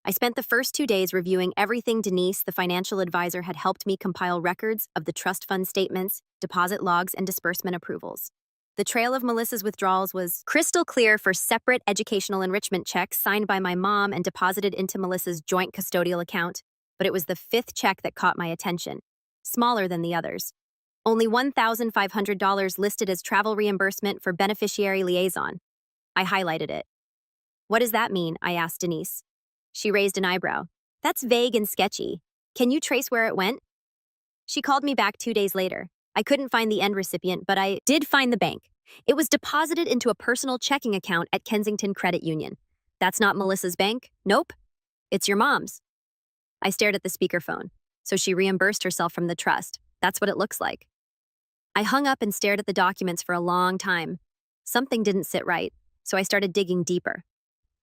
I spent the first 2 days reviewing everything Denise, the financial advisor, had helped me compile records of the trust fund statements, deposit logs, and disbursement approvals. The trail of Melissa's withdrawals was crystal clear for separate educational enrichment checks signed by my mom and deposited into Melissa's joint custodial account. But it was the 5th check that caught my attention, smaller than the others. Only $1,500 listed as travel reimbursement for beneficiary liaison. I highlighted it. "What does that mean?" I asked Denise. She raised an eyebrow. "That's vague and sketchy. Can you trace where it went?" She called me back 2 days later. I couldn't find the end recipient, but I did find the bank. It was deposited into a personal checking account at Kensington Credit Union. "That's not Melissa's bank?" "Nope. It's your mom's." I stared at the speakerphone. So she reimbursed herself from the trust. That's what it looks like. I hung up and stared at the documents for a long time. Something didn't sit right, so I started digging deeper.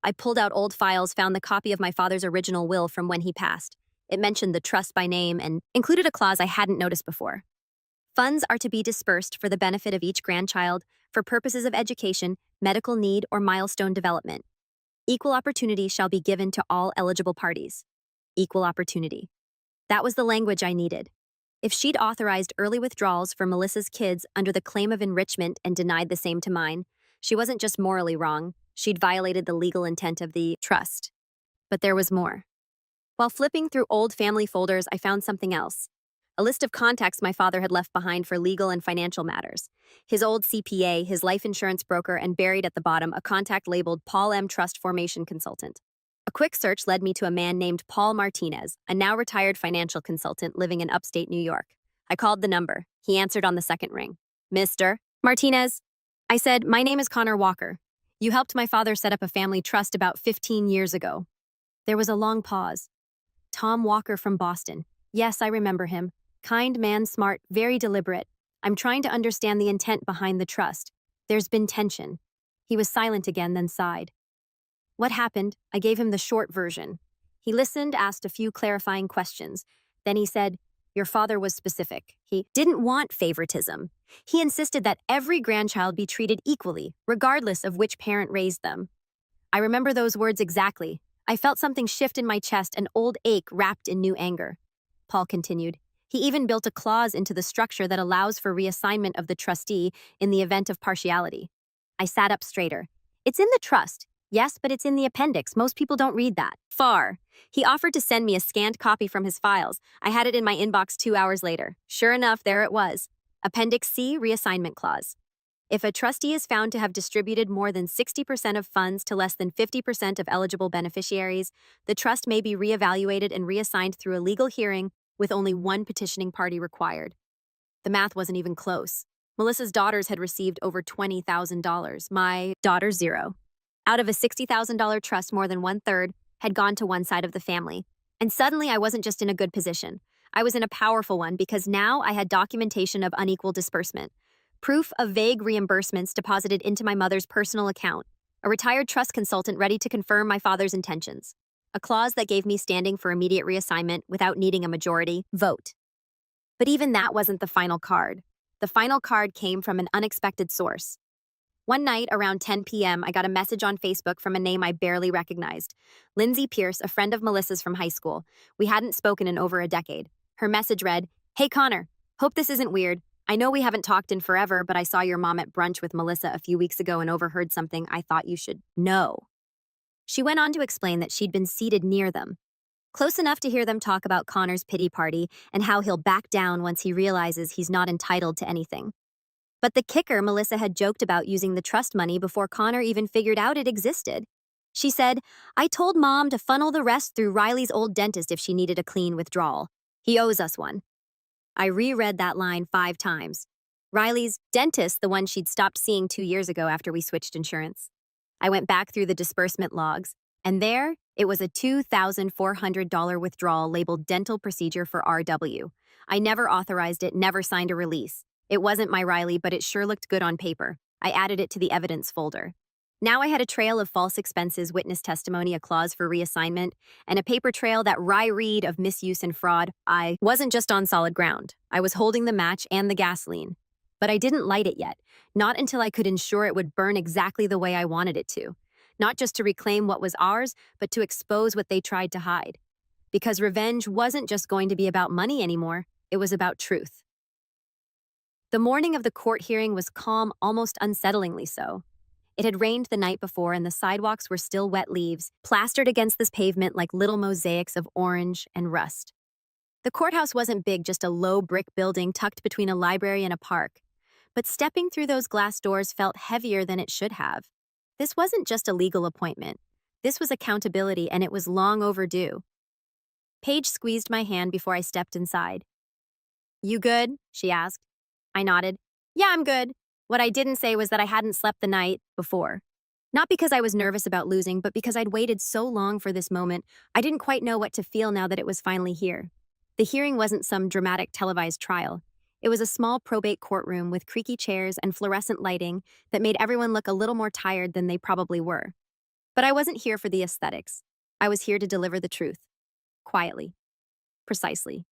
I pulled out old files, found the copy of my father's original will from when he passed. It mentioned the trust by name and included a clause I hadn't noticed before. Funds are to be dispersed for the benefit of each grandchild for purposes of education, medical need, or milestone development. Equal opportunity shall be given to all eligible parties. Equal opportunity. That was the language I needed. If she'd authorized early withdrawals for Melissa's kids under the claim of enrichment and denied the same to mine, she wasn't just morally wrong, she'd violated the legal intent of the trust. But there was more. While flipping through old family folders, I found something else. A list of contacts my father had left behind for legal and financial matters. His old CPA, his life insurance broker, and buried at the bottom, a contact labeled Paul M. Trust Formation Consultant. A quick search led me to a man named Paul Martinez, a now retired financial consultant living in upstate New York. I called the number. He answered on the second ring. Mr. Martinez? I said, my name is Connor Walker. You helped my father set up a family trust about 15 years ago. There was a long pause. Tom Walker from Boston. Yes, I remember him. Kind man, smart, very deliberate. I'm trying to understand the intent behind the trust. There's been tension. He was silent again, then sighed. What happened? I gave him the short version. He listened, asked a few clarifying questions. Then he said, your father was specific. He didn't want favoritism. He insisted that every grandchild be treated equally, regardless of which parent raised them. I remember those words exactly. I felt something shift in my chest, an old ache wrapped in new anger. Paul continued. He even built a clause into the structure that allows for reassignment of the trustee in the event of partiality. I sat up straighter. It's in the trust. Yes, but it's in the appendix. Most people don't read that. Far. He offered to send me a scanned copy from his files. I had it in my inbox 2 hours later. Sure enough, there it was. Appendix C, Reassignment Clause. If a trustee is found to have distributed more than 60% of funds to less than 50% of eligible beneficiaries, the trust may be reevaluated and reassigned through a legal hearing with only one petitioning party required. The math wasn't even close. Melissa's daughters had received over $20,000. My daughter, zero. Out of a $60,000 trust, more than 1/3 had gone to one side of the family. And suddenly I wasn't just in a good position. I was in a powerful one because now I had documentation of unequal disbursement. Proof of vague reimbursements deposited into my mother's personal account. A retired trust consultant ready to confirm my father's intentions. A clause that gave me standing for immediate reassignment without needing a majority vote. But even that wasn't the final card. The final card came from an unexpected source. One night, around 10 p.m., I got a message on Facebook from a name I barely recognized. Lindsay Pierce, a friend of Melissa's from high school. We hadn't spoken in over a decade. Her message read, Hey Connor, hope this isn't weird. I know we haven't talked in forever, but I saw your mom at brunch with Melissa a few weeks ago and overheard something I thought you should know. She went on to explain that she'd been seated near them, close enough to hear them talk about Connor's pity party and how he'll back down once he realizes he's not entitled to anything. But the kicker, Melissa had joked about using the trust money before Connor even figured out it existed. She said, I told Mom to funnel the rest through Riley's old dentist if she needed a clean withdrawal. He owes us one. I reread that line 5 times. Riley's dentist, the one she'd stopped seeing 2 years ago after we switched insurance. I went back through the disbursement logs, and there, it was a $2,400 withdrawal labeled dental procedure for RW. I never authorized it, never signed a release. It wasn't my Riley, but it sure looked good on paper. I added it to the evidence folder. Now I had a trail of false expenses, witness testimony, a clause for reassignment, and a paper trail that read of misuse and fraud. I wasn't just on solid ground. I was holding the match and the gasoline. But I didn't light it yet, not until I could ensure it would burn exactly the way I wanted it to. Not just to reclaim what was ours, but to expose what they tried to hide. Because revenge wasn't just going to be about money anymore, it was about truth. The morning of the court hearing was calm, almost unsettlingly so. It had rained the night before and the sidewalks were still wet leaves, plastered against this pavement like little mosaics of orange and rust. The courthouse wasn't big, just a low brick building tucked between a library and a park. But stepping through those glass doors felt heavier than it should have. This wasn't just a legal appointment. This was accountability, and it was long overdue. Paige squeezed my hand before I stepped inside. You good? She asked. I nodded. Yeah, I'm good. What I didn't say was that I hadn't slept the night before. Not because I was nervous about losing, but because I'd waited so long for this moment, I didn't quite know what to feel now that it was finally here. The hearing wasn't some dramatic televised trial. It was a small probate courtroom with creaky chairs and fluorescent lighting that made everyone look a little more tired than they probably were. But I wasn't here for the aesthetics. I was here to deliver the truth. Quietly. Precisely.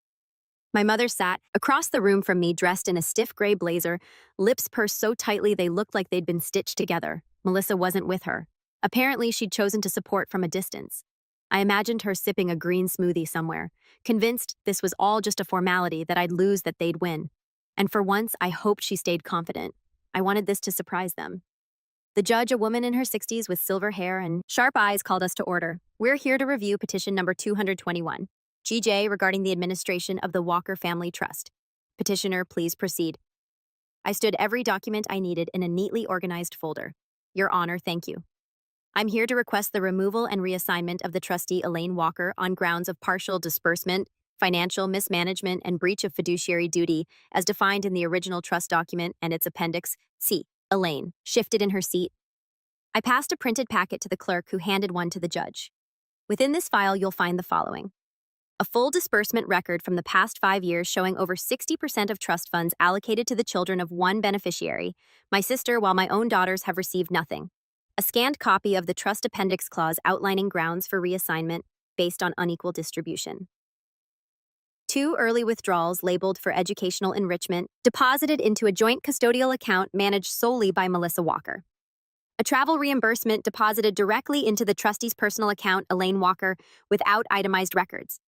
My mother sat across the room from me, dressed in a stiff gray blazer, lips pursed so tightly they looked like they'd been stitched together. Melissa wasn't with her. Apparently, she'd chosen to support from a distance. I imagined her sipping a green smoothie somewhere, convinced this was all just a formality, that I'd lose, that they'd win. And for once, I hoped she stayed confident. I wanted this to surprise them. The judge, a woman in her 60s with silver hair and sharp eyes, called us to order. We're here to review petition number 221. GJ, regarding the administration of the Walker Family Trust. Petitioner, please proceed. I stood every document I needed in a neatly organized folder. Your Honor, thank you. I'm here to request the removal and reassignment of the trustee Elaine Walker on grounds of partial disbursement, financial mismanagement, and breach of fiduciary duty as defined in the original trust document and its appendix C. Elaine shifted in her seat. I passed a printed packet to the clerk, who handed one to the judge. Within this file, you'll find the following. A full disbursement record from the past 5 years showing over 60% of trust funds allocated to the children of one beneficiary, my sister, while my own daughters have received nothing. A scanned copy of the trust appendix clause outlining grounds for reassignment based on unequal distribution. 2 early withdrawals labeled for educational enrichment deposited into a joint custodial account managed solely by Melissa Walker. A travel reimbursement deposited directly into the trustee's personal account, Elaine Walker, without itemized records.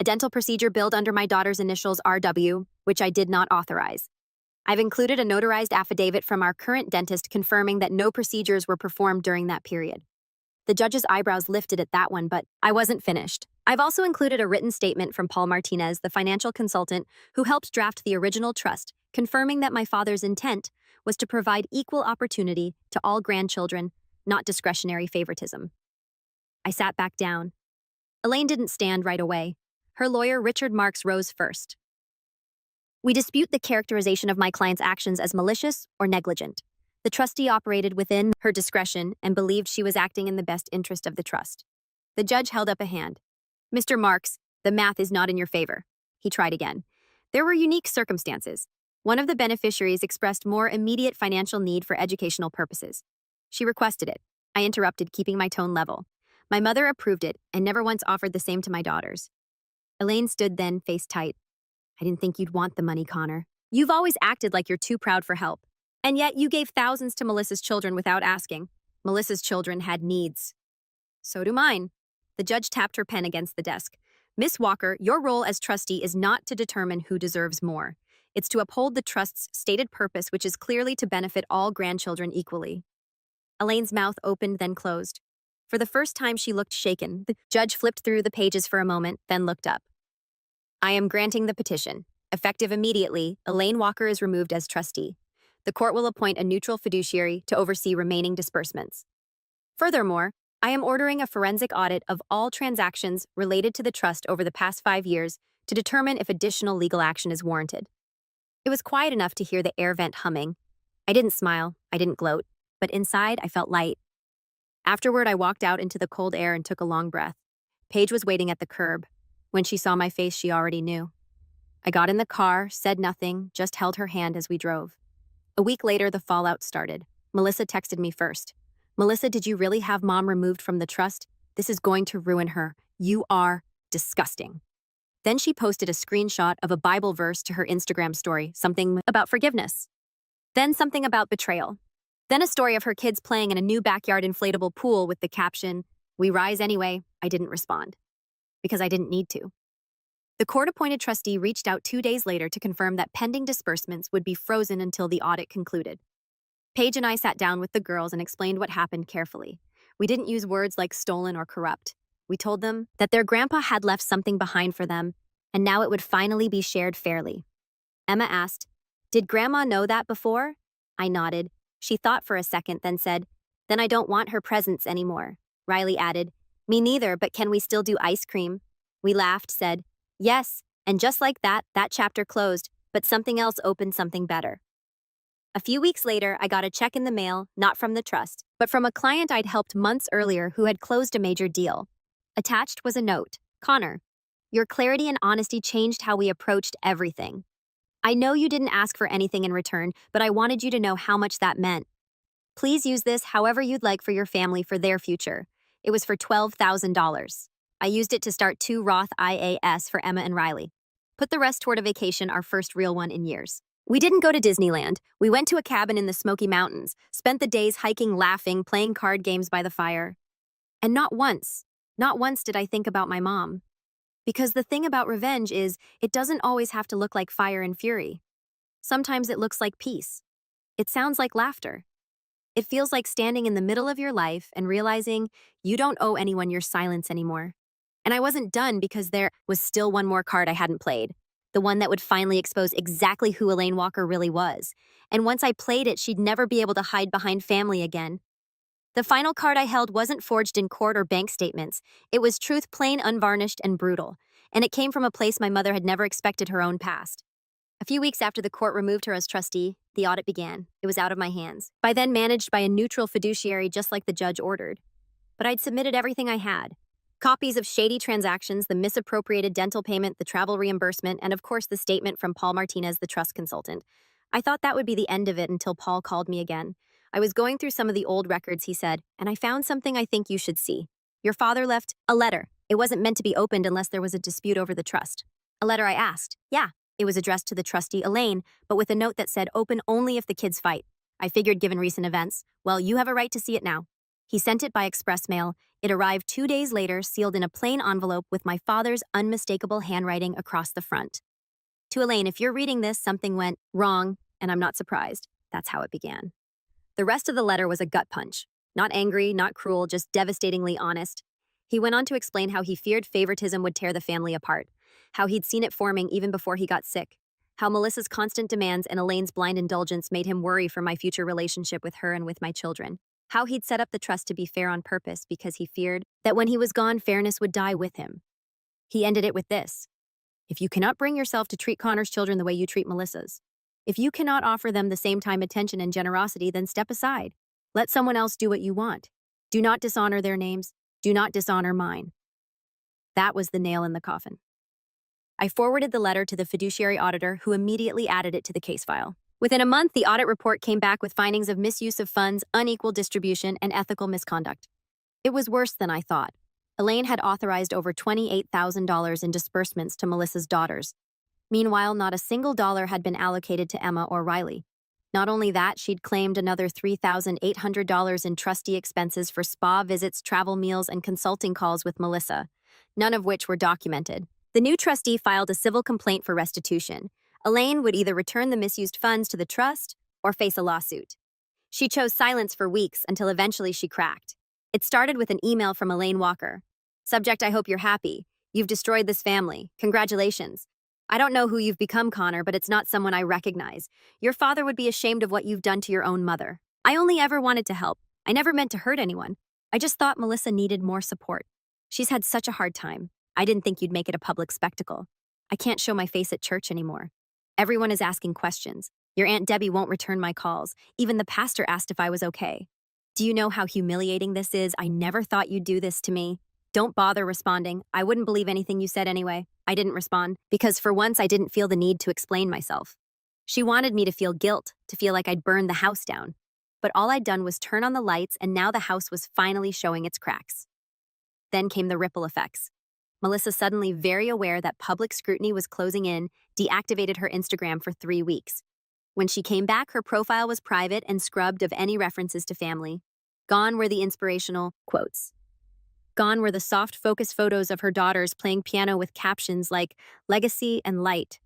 A dental procedure billed under my daughter's initials, RW, which I did not authorize. I've included a notarized affidavit from our current dentist confirming that no procedures were performed during that period. The judge's eyebrows lifted at that one, but I wasn't finished. I've also included a written statement from Paul Martinez, the financial consultant who helped draft the original trust, confirming that my father's intent was to provide equal opportunity to all grandchildren, not discretionary favoritism. I sat back down. Elaine didn't stand right away. Her lawyer, Richard Marks, rose first. We dispute the characterization of my client's actions as malicious or negligent. The trustee operated within her discretion and believed she was acting in the best interest of the trust. The judge held up a hand. Mr. Marks, the math is not in your favor. He tried again. There were unique circumstances. One of the beneficiaries expressed more immediate financial need for educational purposes. She requested it. I interrupted, keeping my tone level. My mother approved it and never once offered the same to my daughters. Elaine stood then, face tight. I didn't think you'd want the money, Connor. You've always acted like you're too proud for help. And yet you gave thousands to Melissa's children without asking. Melissa's children had needs. So do mine. The judge tapped her pen against the desk. Miss Walker, your role as trustee is not to determine who deserves more. It's to uphold the trust's stated purpose, which is clearly to benefit all grandchildren equally. Elaine's mouth opened, then closed. For the first time, she looked shaken. The judge flipped through the pages for a moment, then looked up. I am granting the petition. Effective immediately, Elaine Walker is removed as trustee. The court will appoint a neutral fiduciary to oversee remaining disbursements. Furthermore, I am ordering a forensic audit of all transactions related to the trust over the past 5 years to determine if additional legal action is warranted. It was quiet enough to hear the air vent humming. I didn't smile, I didn't gloat, but inside I felt light. Afterward, I walked out into the cold air and took a long breath. Paige was waiting at the curb. When she saw my face, she already knew. I got in the car, said nothing, just held her hand as we drove. A week later, the fallout started. Melissa texted me first. Melissa, did you really have Mom removed from the trust? This is going to ruin her. You are disgusting. Then she posted a screenshot of a Bible verse to her Instagram story, something about forgiveness. Then something about betrayal. Then a story of her kids playing in a new backyard inflatable pool with the caption, "We rise anyway." I didn't respond. Because I didn't need to. The court-appointed trustee reached out 2 days later to confirm that pending disbursements would be frozen until the audit concluded. Paige and I sat down with the girls and explained what happened carefully. We didn't use words like stolen or corrupt. We told them that their grandpa had left something behind for them, and now it would finally be shared fairly. Emma asked, "Did Grandma know that before?" I nodded. She thought for a second, then said, "Then I don't want her presents anymore." Riley added, "Me neither, but can we still do ice cream?" We laughed, said, "Yes," and just like that, that chapter closed, but something else opened something better. A few weeks later, I got a check in the mail, not from the trust, but from a client I'd helped months earlier who had closed a major deal. Attached was a note. "Connor, your clarity and honesty changed how we approached everything." I know you didn't ask for anything in return, but I wanted you to know how much that meant. Please use this however you'd like for your family for their future. It was for $12,000. I used it to start 2 Roth IAS for Emma and Riley. Put the rest toward a vacation, our first real one in years. We didn't go to Disneyland. We went to a cabin in the Smoky Mountains, spent the days hiking, laughing, playing card games by the fire. And not once did I think about my mom. Because the thing about revenge is, it doesn't always have to look like fire and fury. Sometimes it looks like peace. It sounds like laughter. It feels like standing in the middle of your life and realizing you don't owe anyone your silence anymore. And I wasn't done because there was still one more card I hadn't played. The one that would finally expose exactly who Elaine Walker really was. And once I played it, she'd never be able to hide behind family again. The final card I held wasn't forged in court or bank statements. It was truth, plain, unvarnished, and brutal. And it came from a place my mother had never expected her own past. A few weeks after the court removed her as trustee, the audit began. It was out of my hands. By then managed by a neutral fiduciary just like the judge ordered. But I'd submitted everything I had. Copies of shady transactions, the misappropriated dental payment, the travel reimbursement, and of course the statement from Paul Martinez, the trust consultant. I thought that would be the end of it until Paul called me again. I was going through some of the old records, he said, and I found something I think you should see. Your father left a letter. It wasn't meant to be opened unless there was a dispute over the trust. A letter, I asked. Yeah. It was addressed to the trustee, Elaine, but with a note that said open only if the kids fight. I figured given recent events, well, you have a right to see it now. He sent it by express mail. It arrived 2 days later, sealed in a plain envelope with my father's unmistakable handwriting across the front. To Elaine, if you're reading this, something went wrong, and I'm not surprised. That's how it began. The rest of the letter was a gut punch. Not angry, not cruel, just devastatingly honest. He went on to explain how he feared favoritism would tear the family apart, how he'd seen it forming even before he got sick, how Melissa's constant demands and Elaine's blind indulgence made him worry for my future relationship with her and with my children, how he'd set up the trust to be fair on purpose because he feared that when he was gone, fairness would die with him. He ended it with this. If you cannot bring yourself to treat Connor's children the way you treat Melissa's, if you cannot offer them the same time, attention, and generosity, then step aside. Let someone else do what you want. Do not dishonor their names. Do not dishonor mine. That was the nail in the coffin. I forwarded the letter to the fiduciary auditor, who immediately added it to the case file. Within a month, the audit report came back with findings of misuse of funds, unequal distribution, and ethical misconduct. It was worse than I thought. Elaine had authorized over $28,000 in disbursements to Melissa's daughters. Meanwhile, not a single dollar had been allocated to Emma or Riley. Not only that, she'd claimed another $3,800 in trustee expenses for spa visits, travel meals, and consulting calls with Melissa, none of which were documented. The new trustee filed a civil complaint for restitution. Elaine would either return the misused funds to the trust or face a lawsuit. She chose silence for weeks until eventually she cracked. It started with an email from Elaine Walker. Subject, I hope you're happy. You've destroyed this family. Congratulations. I don't know who you've become, Connor, but it's not someone I recognize. Your father would be ashamed of what you've done to your own mother. I only ever wanted to help. I never meant to hurt anyone. I just thought Melissa needed more support. She's had such a hard time. I didn't think you'd make it a public spectacle. I can't show my face at church anymore. Everyone is asking questions. Your Aunt Debbie won't return my calls. Even the pastor asked if I was okay. Do you know how humiliating this is? I never thought you'd do this to me. Don't bother responding. I wouldn't believe anything you said anyway. I didn't respond because for once I didn't feel the need to explain myself. She wanted me to feel guilt, to feel like I'd burned the house down. But all I'd done was turn on the lights, and now the house was finally showing its cracks. Then came the ripple effects. Melissa, suddenly very aware that public scrutiny was closing in, deactivated her Instagram for 3 weeks. When she came back, her profile was private and scrubbed of any references to family. Gone were the inspirational quotes. Gone were the soft focus photos of her daughters playing piano with captions like legacy and light.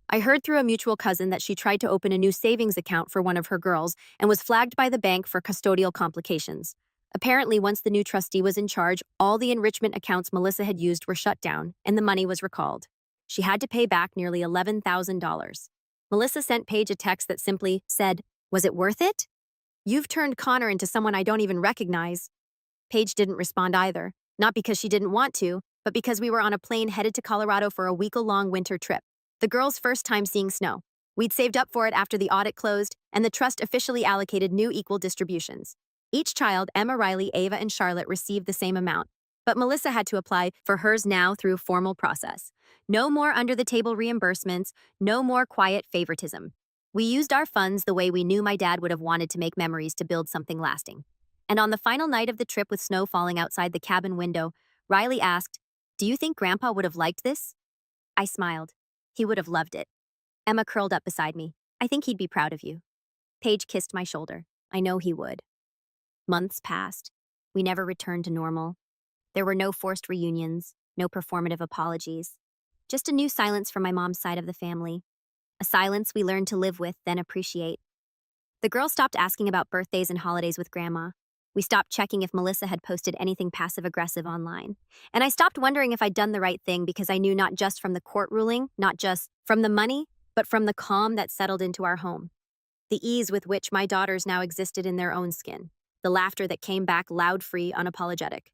I heard through a mutual cousin that she tried to open a new savings account for one of her girls and was flagged by the bank for custodial complications. Apparently, once the new trustee was in charge, all the enrichment accounts Melissa had used were shut down, and the money was recalled. She had to pay back nearly $11,000. Melissa sent Paige a text that simply said, "Was it worth it? You've turned Connor into someone I don't even recognize." Paige didn't respond either, not because she didn't want to, but because we were on a plane headed to Colorado for a week-long winter trip. The girls' first time seeing snow. We'd saved up for it after the audit closed, and the trust officially allocated new equal distributions. Each child, Emma, Riley, Ava, and Charlotte, received the same amount. But Melissa had to apply for hers now through formal process. No more under-the-table reimbursements, no more quiet favoritism. We used our funds the way we knew my dad would have wanted to make memories to build something lasting. And on the final night of the trip with snow falling outside the cabin window, Riley asked, "Do you think Grandpa would have liked this?" I smiled. He would have loved it. Emma curled up beside me. "I think he'd be proud of you." Paige kissed my shoulder. "I know he would." Months passed. We never returned to normal. There were no forced reunions, no performative apologies. Just a new silence from my mom's side of the family. A silence we learned to live with, then appreciate. The girls stopped asking about birthdays and holidays with Grandma. We stopped checking if Melissa had posted anything passive-aggressive online. And I stopped wondering if I'd done the right thing because I knew not just from the court ruling, not just from the money, but from the calm that settled into our home. The ease with which my daughters now existed in their own skin. The laughter that came back loud, free, unapologetic.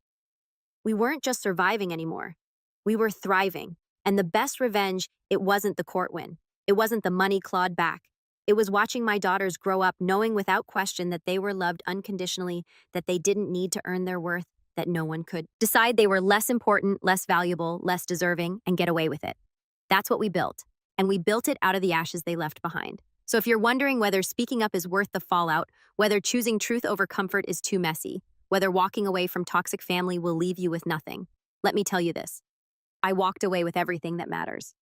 We weren't just surviving anymore. We were thriving. And the best revenge, it wasn't the court win. It wasn't the money clawed back. It was watching my daughters grow up knowing without question that they were loved unconditionally, that they didn't need to earn their worth, that no one could decide they were less important, less valuable, less deserving, and get away with it. That's what we built. And we built it out of the ashes they left behind. So if you're wondering whether speaking up is worth the fallout, whether choosing truth over comfort is too messy, whether walking away from toxic family will leave you with nothing, let me tell you this. I walked away with everything that matters.